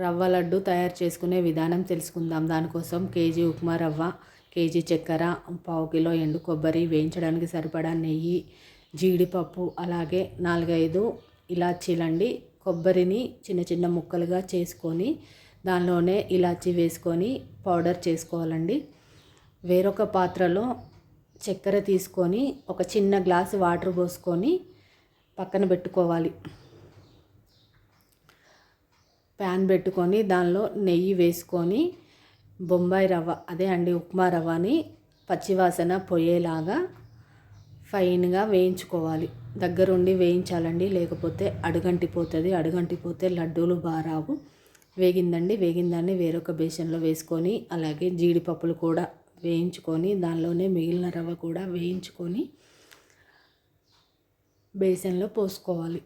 రవ్వ లడ్డు తయారు చేసుకునే విధానం తెలుసుకుందాం. దానికోసం కేజీ ఉప్మా రవ్వ, కేజీ చక్కెర, పావు కిలో ఎండు కొబ్బరి, వేయించడానికి సరిపడా నెయ్యి, జీడిపప్పు, అలాగే 4-5 ఇలాచీలండి. కొబ్బరిని చిన్న చిన్న ముక్కలుగా చేసుకొని దానిలోనే ఇలాచీ వేసుకొని పౌడర్ చేసుకోవాలండి. వేరొక పాత్రలో చక్కెర తీసుకొని ఒక చిన్న గ్లాసు వాటర్ పోసుకొని పక్కన పెట్టుకోవాలి. ప్యాన్ పెట్టుకొని దానిలో నెయ్యి వేసుకొని బొంబాయి రవ్వ, అదే అండి ఉప్మా రవ్వని పచ్చివాసన పోయేలాగా ఫైన్గా వేయించుకోవాలి. దగ్గరుండి వేయించాలండి, లేకపోతే అడుగంటిపోతుంది. అడుగంటిపోతే లడ్డూలు బాగా రావు. వేగిందాన్ని వేరొక బేసన్లో వేసుకొని, అలాగే జీడిపప్పులు కూడా వేయించుకొని దానిలోనే మిగిలిన రవ్వ కూడా వేయించుకొని బేసన్లో పోసుకోవాలి.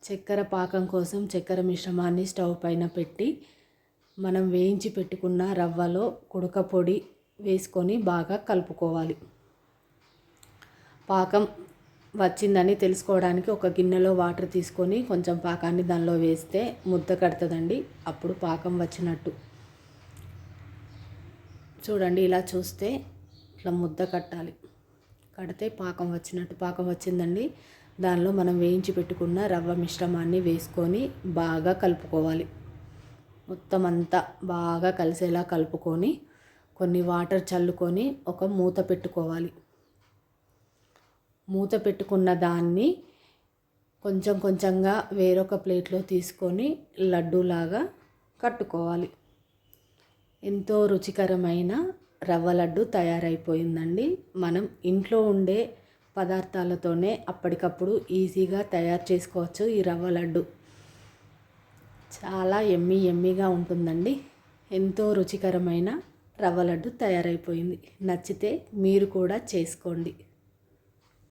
చక్కెర పాకం కోసం చక్కెర మిశ్రమాన్ని స్టవ్ పైన పెట్టి మనం వేయించి పెట్టుకున్న రవ్వలో కుడక పొడి వేసుకొని బాగా కలుపుకోవాలి. పాకం వచ్చిందని తెలుసుకోవడానికి ఒక గిన్నెలో వాటర్ తీసుకొని కొంచెం పాకాన్ని దానిలో వేస్తే ముద్ద కడుతుందండి. అప్పుడు పాకం వచ్చినట్టు. చూడండి, ఇలా చూస్తే ఇట్లా ముద్ద కట్టాలి. కడితే పాకం వచ్చినట్టు. పాకం వచ్చిందండి. దానిలో మనం వేయించి పెట్టుకున్న రవ్వ మిశ్రమాన్ని వేసుకొని బాగా కలుపుకోవాలి. మొత్తం అంతా బాగా కలిసేలా కలుపుకొని కొన్ని వాటర్ చల్లుకొని ఒక మూత పెట్టుకోవాలి. మూత పెట్టుకున్న దాన్ని కొంచెం కొంచెంగా వేరొక ప్లేట్లో తీసుకొని లడ్డూలాగా కట్టుకోవాలి. ఎంతో రుచికరమైన రవ్వ లడ్డు తయారైపోయిందండి. మనం ఇంట్లో ఉండే పదార్థాలతోనే అప్పటికప్పుడు ఈజీగా తయారు చేసుకోవచ్చు. ఈ రవ్వ లడ్డు చాలా ఎమ్మీగా ఉంటుందండి. ఎంతో రుచికరమైన రవ్వ లడ్డు తయారైపోయింది. నచ్చితే మీరు కూడా చేసుకోండి.